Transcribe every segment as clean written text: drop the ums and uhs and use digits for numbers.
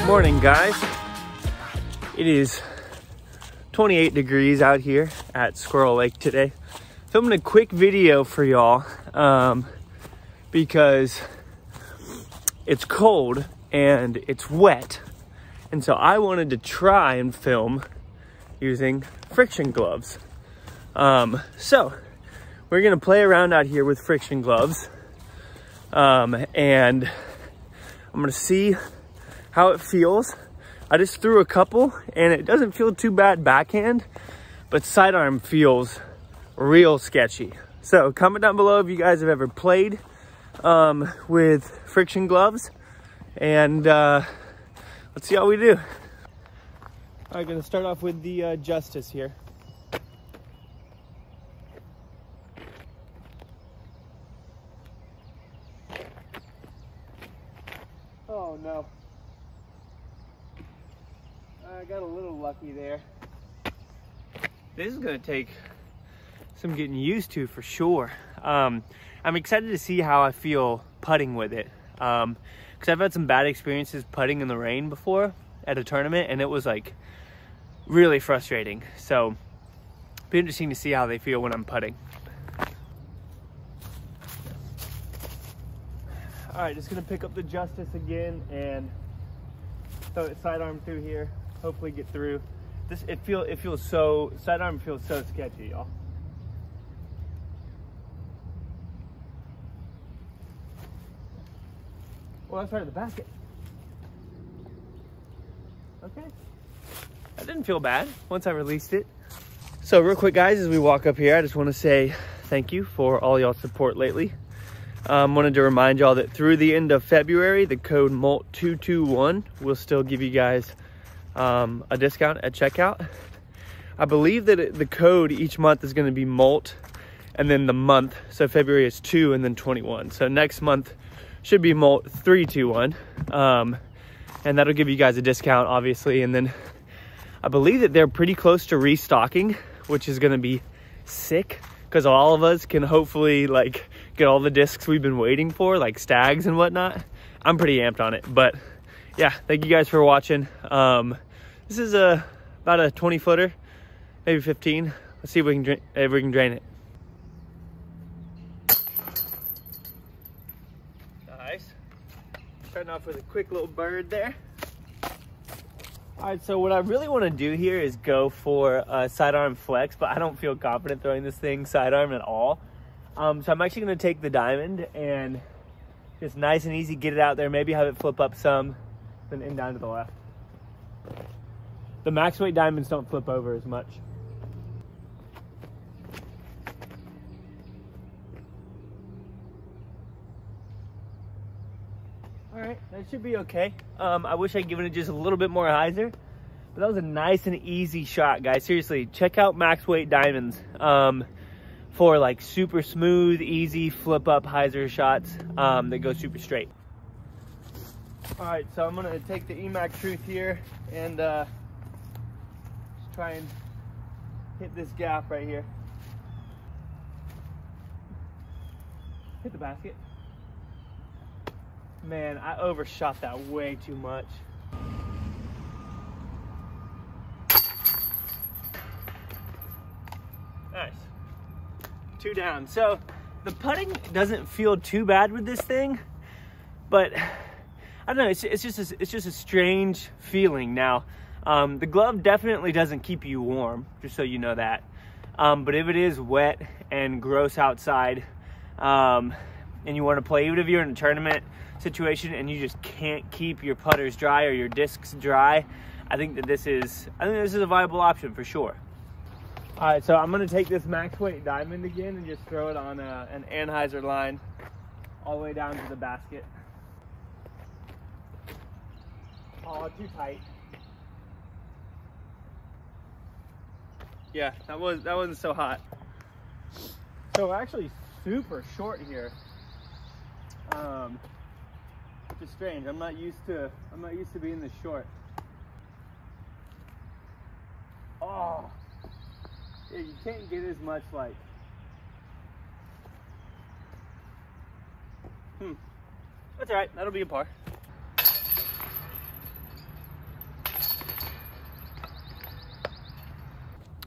Morning, guys. It is 28 degrees out here at Squirrel Lake today. Filming a quick video for y'all because it's cold and it's wet, and so I wanted to try and film using friction gloves. So we're gonna play around out here with friction gloves, and I'm gonna see how it feels. I just threw a couple and it doesn't feel too bad backhand, but sidearm feels real sketchy. So comment down below if you guys have ever played with friction gloves, and let's see how we do. All right, gonna start off with the Justice here. Oh no. I got a little lucky there. This is gonna take some getting used to for sure. I'm excited to see how I feel putting with it. Cause I've had some bad experiences putting in the rain before at a tournament, and it was like really frustrating. So it'll be interesting to see how they feel when I'm putting. All right, just gonna pick up the Justice again and throw it sidearm through here. Hopefully get through. It feels so, sidearm feels so sketchy, y'all. Well, that's right in the basket. Okay. That didn't feel bad once I released it. So real quick, guys, as we walk up here, I just want to say thank you for all y'all's support lately. Wanted to remind y'all that through the end of February, the code MOLT221 will still give you guys a discount at checkout. I believe that the code each month is going to be MOLT and then the month. So February is 2 and then 21. So next month should be MOLT 321. And that'll give you guys a discount, obviously. And then I believe that they're pretty close to restocking, which is going to be sick, because all of us can hopefully like get all the discs we've been waiting for, like stags and whatnot. I'm pretty amped on it. But yeah, thank you guys for watching. This is about a 20 footer, maybe 15. Let's see if we can drain it. Nice. Starting off with a quick little bird there. All right, so what I really want to do here is go for a sidearm flex, but I don't feel confident throwing this thing sidearm at all. So I'm actually going to take the diamond and just nice and easy get it out there, maybe have it flip up some, then in down to the left. The max weight diamonds don't flip over as much. All right, that should be okay. I wish I'd given it just a little bit more hyzer, but that was a nice and easy shot, guys. Seriously, check out max weight diamonds for like super smooth, easy flip up hyzer shots that go super straight. All right, so I'm gonna take the EMAC Truth here and just try and hit this gap right here. Hit the basket. Man, I overshot that way too much. Nice. 2 down. So the putting doesn't feel too bad with this thing, but I don't know, it's just a strange feeling. Now, the glove definitely doesn't keep you warm, just so you know that. But if it is wet and gross outside, and you want to play, even if you're in a tournament situation and you just can't keep your putters dry or your discs dry, I think this is a viable option for sure. All right, so I'm gonna take this max weight diamond again and just throw it on an Anheuser line all the way down to the basket. Oh, too tight. Yeah, that wasn't so hot. So we're actually super short here. Which is strange. I'm not used to being this short. Oh, yeah, you can't get as much like. That's all right. That'll be a par.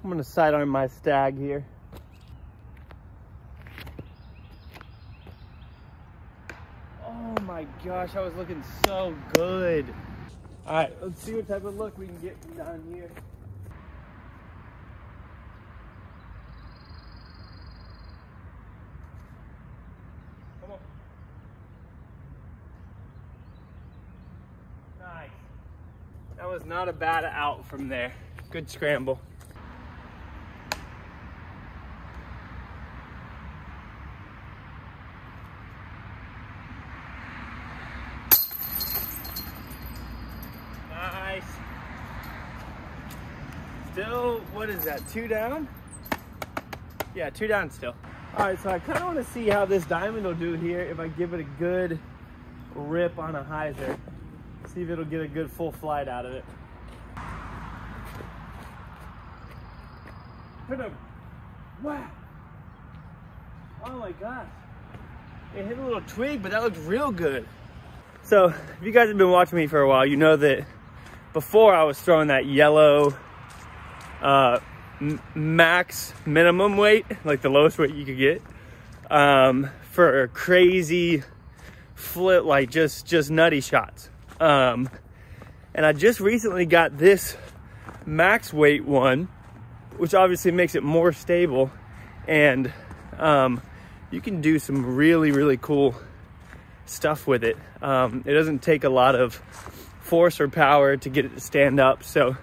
I'm gonna sidearm my stag here. Oh my gosh, I was looking so good. All right, let's see what type of look we can get down here. Come on. Nice. That was not a bad out from there. Good scramble. Nice. Still, what is that, 2 down? Yeah, 2 down still. All right, so I kind of want to see how this diamond will do here if I give it a good rip on a hyzer. See if it'll get a good full flight out of it. Wow. Oh my gosh. It hit a little twig, but that looked real good. So if you guys have been watching me for a while, you know that before I was throwing that yellow max minimum weight, like the lowest weight you could get, for crazy flip, like just nutty shots. And I just recently got this max weight one, which obviously makes it more stable, and you can do some really cool stuff with it. It doesn't take a lot of force or power to get it to stand up. So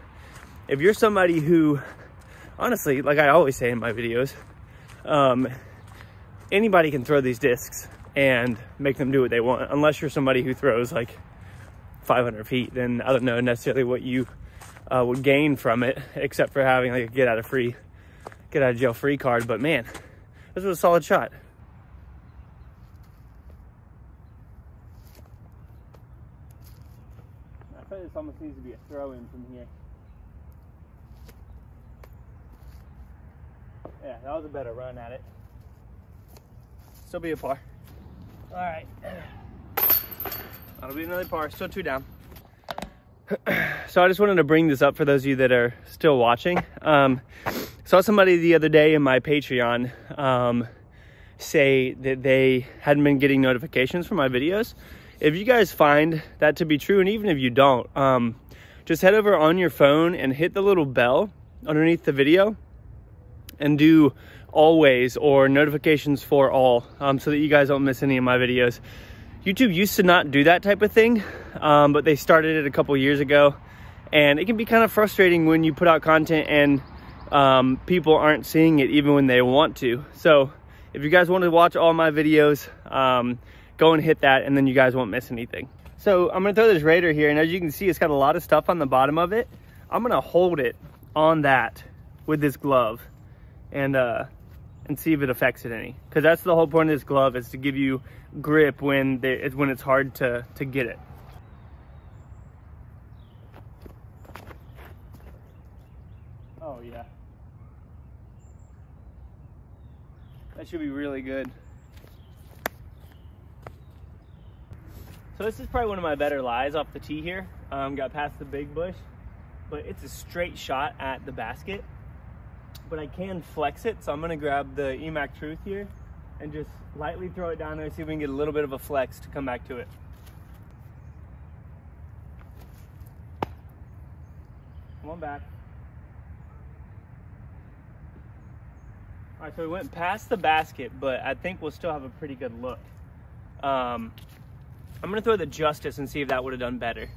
if you're somebody who, honestly, like I always say in my videos, anybody can throw these discs and make them do what they want, unless you're somebody who throws like 500 feet. Then I don't know necessarily what you would gain from it, except for having like a get out of jail free card. But man, this was a solid shot. I feel like this almost needs to be a throw in from here. Yeah, that was a better run at it. Still be a par. All right. That'll be another par, still 2 down. So I just wanted to bring this up for those of you that are still watching. Saw somebody the other day in my Patreon say that they hadn't been getting notifications for my videos. If you guys find that to be true, and even if you don't, just head over on your phone and hit the little bell underneath the video and do always or notifications for all, so that you guys don't miss any of my videos. YouTube used to not do that type of thing, but they started it a couple years ago, and it can be kind of frustrating when you put out content and people aren't seeing it even when they want to. So if you guys want to watch all my videos, go and hit that, and then you guys won't miss anything. So I'm gonna throw this Raider here, and as you can see, it's got a lot of stuff on the bottom of it. I'm gonna hold it on that with this glove and see if it affects it any, because that's the whole point of this glove, is to give you grip when it's hard to get it. Oh yeah, that should be really good. So this is probably one of my better lies off the tee here. Got past the big bush, but it's a straight shot at the basket. But I can flex it, so I'm gonna grab the EMAC Truth here and just lightly throw it down there, see if we can get a little bit of a flex to come back to it. Come on back. All right, so we went past the basket, but I think we'll still have a pretty good look. I'm gonna throw the Justice and see if that would have done better,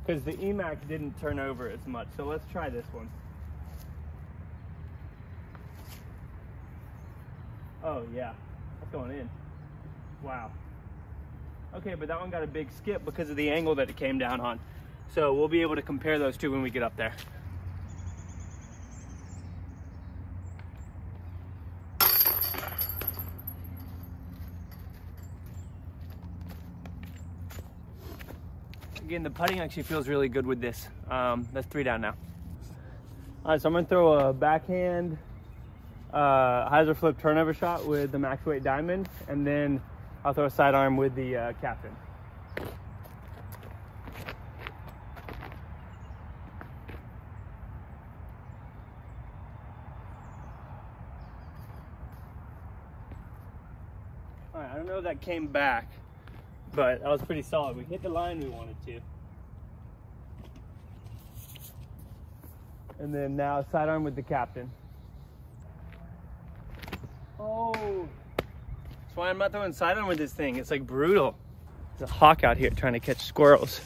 because the EMAC didn't turn over as much. So let's try this one. Oh yeah, that's going in. Wow. Okay, but that one got a big skip because of the angle that it came down on. So we'll be able to compare those two when we get up there. Again, the putting actually feels really good with this. That's 3 down now. All right, so I'm gonna throw a backhand hyzer flip turnover shot with the max weight diamond, and then I'll throw a sidearm with the captain. don't know if that came back, but that was pretty solid. We hit the line we wanted to. And then now sidearm with the captain. Oh, that's why I'm not throwing sidearm with this thing. It's like brutal. There's a hawk out here trying to catch squirrels.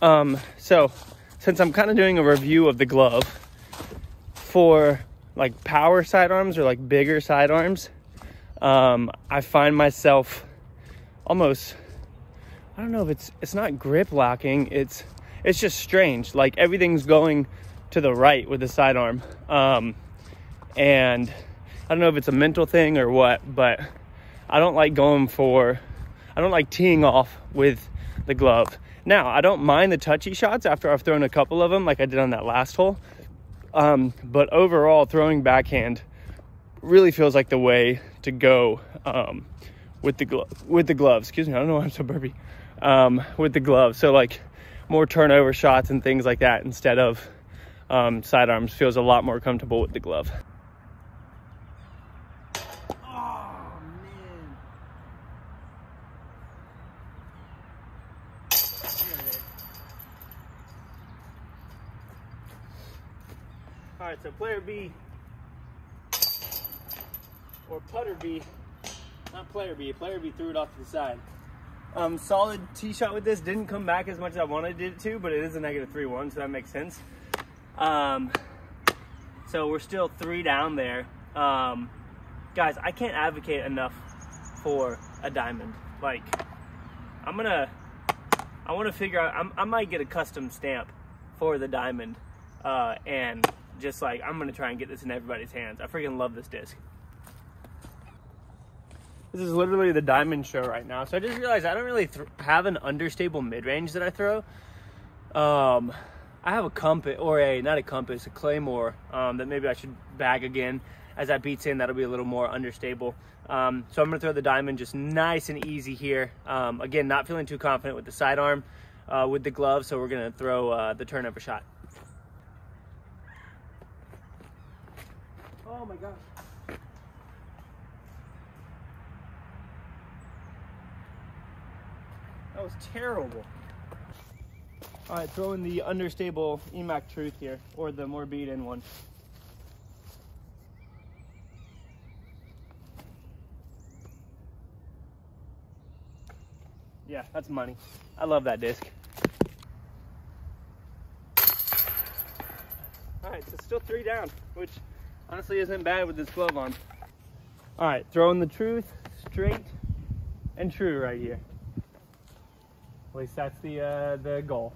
So since I'm kind of doing a review of the glove for like power sidearms or like bigger sidearms, I find myself almost, I don't know if it's not grip locking. It's just strange. Like everything's going to the right with the sidearm. And I don't know if it's a mental thing or what, but I don't like teeing off with the glove. Now, I don't mind the touchy shots after I've thrown a couple of them like I did on that last hole. But overall, throwing backhand really feels like the way to go with the glove. Excuse me, I don't know why I'm so burpy. With the glove. So like more turnover shots and things like that instead of sidearms feels a lot more comfortable with the glove. All right, so player B, or putter B, not player B threw it off to the side. Solid tee shot with this, didn't come back as much as I wanted it to, but it is a -3-1, so that makes sense. So we're still 3 down there. Guys, I can't advocate enough for a diamond. Like, I want to figure out, I might get a custom stamp for the diamond, and just like, I'm gonna try and get this in everybody's hands. I freaking love this disc. This is literally the diamond show right now. So I just realized I don't really have an understable mid-range that I throw. I have a compass, or not a compass, a claymore, that maybe I should bag again. As that beats in, that'll be a little more understable. So I'm gonna throw the diamond just nice and easy here. Again, not feeling too confident with the sidearm, with the glove, so we're gonna throw the turnover shot. Oh my gosh. That was terrible. All right, throwing the understable EMAC Truth here, or the more beat-in one. Yeah, that's money. I love that disc. All right, so still 3 down, which honestly isn't bad with this glove on. All right, throwing the Truth straight and true right here. At least that's the goal.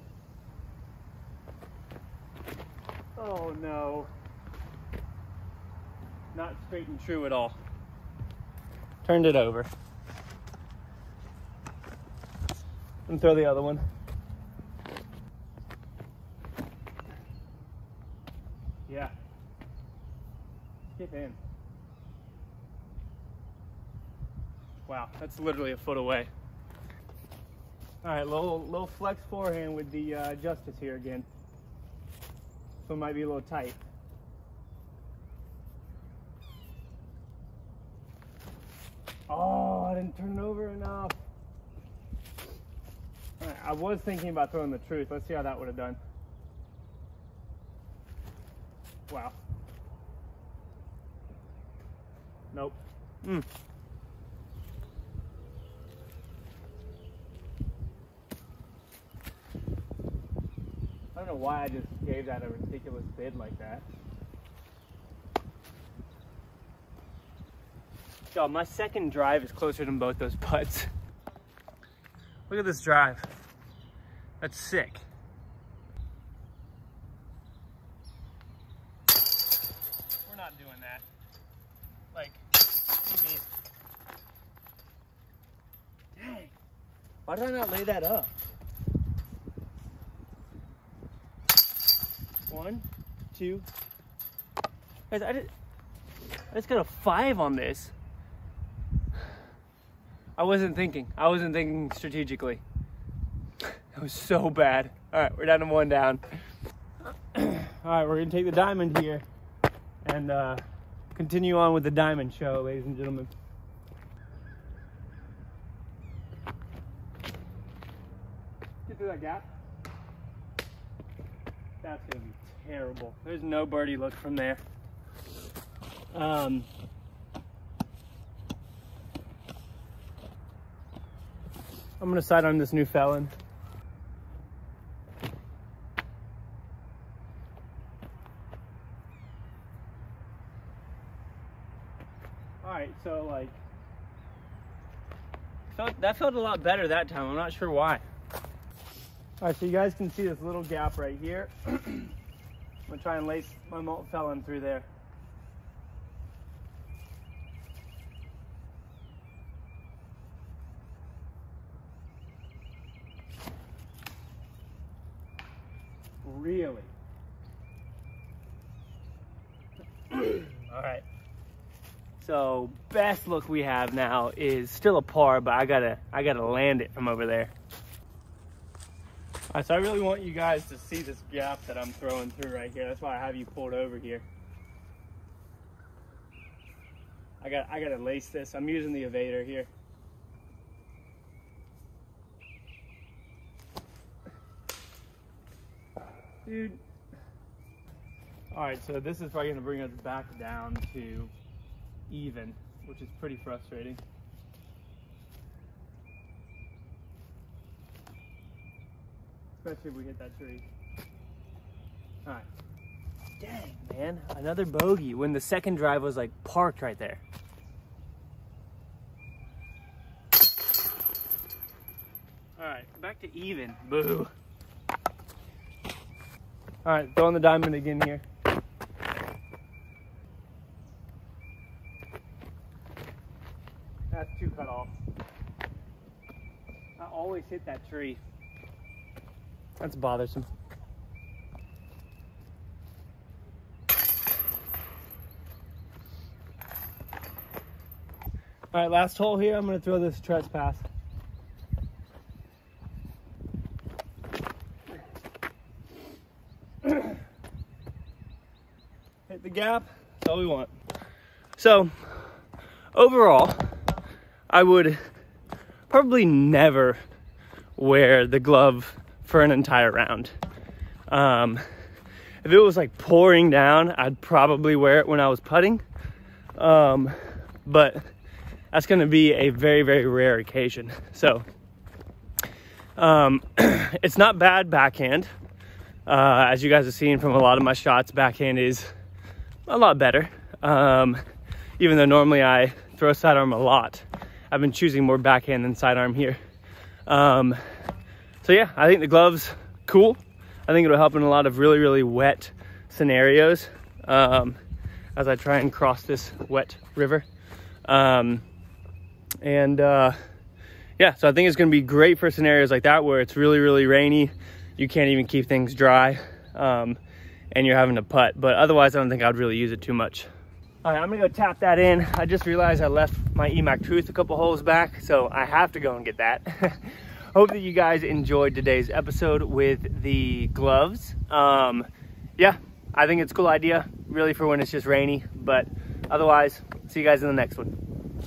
Oh no. Not straight and true at all. Turned it over. And throw the other one. Yeah. Skip in. Wow, that's literally a foot away. All right, little flex forehand with the Justice here again. So it might be a little tight. Oh, I didn't turn it over enough. All right, I was thinking about throwing the Truth. Let's see how that would have done. Wow. Nope. I don't know why I just gave that a ridiculous bid like that. Yo, my second drive is closer than both those putts. Look at this drive. That's sick. We're not doing that. Like, dang. Why did I not lay that up? 1, 2. Guys, I just got a 5 on this. I wasn't thinking strategically. That was so bad. All right, we're down to 1 down. All right, we're gonna take the diamond here and continue on with the diamond show, ladies and gentlemen. Get through that gap. That's gonna be terrible. There's no birdie look from there. I'm gonna sidearm this new felon. All right, so like, that felt a lot better that time. I'm not sure why. All right, so you guys can see this little gap right here. I'm gonna try and lace my molten felon through there. Really? All right. So best look we have now is still a par, but I gotta land it from over there. All right, so I really want you guys to see this gap that I'm throwing through right here. That's why I have you pulled over here. I gotta lace this. I'm using the evader here. Dude. All right, so this is probably gonna bring us back down to even, which is pretty frustrating. Especially if we hit that tree. All right. Dang, man, another bogey when the second drive was like parked right there. All right, back to even, boo. All right, throwing the diamond again here. That's 2 cut off. I always hit that tree. That's bothersome. All right, last hole here. I'm gonna throw this trespass. Hit the gap, that's all we want. So, overall, I would probably never wear the glove for an entire round. If it was like pouring down, I'd probably wear it when I was putting. But that's gonna be a very, very rare occasion. So, it's not bad backhand. As you guys have seen from a lot of my shots, backhand is a lot better. Even though normally I throw sidearm a lot, I've been choosing more backhand than sidearm here. So yeah, I think the glove's cool. I think it'll help in a lot of really, really wet scenarios as I try and cross this wet river. Yeah, so I think it's gonna be great for scenarios like that where it's really, really rainy. You can't even keep things dry and you're having to putt. But otherwise, I don't think I'd really use it too much. All right, I'm gonna go tap that in. I just realized I left my EMAC Truth a couple holes back, so I have to go and get that. Hope that you guys enjoyed today's episode with the gloves. Yeah, I think it's a cool idea, really, for when it's just rainy. But otherwise, see you guys in the next one.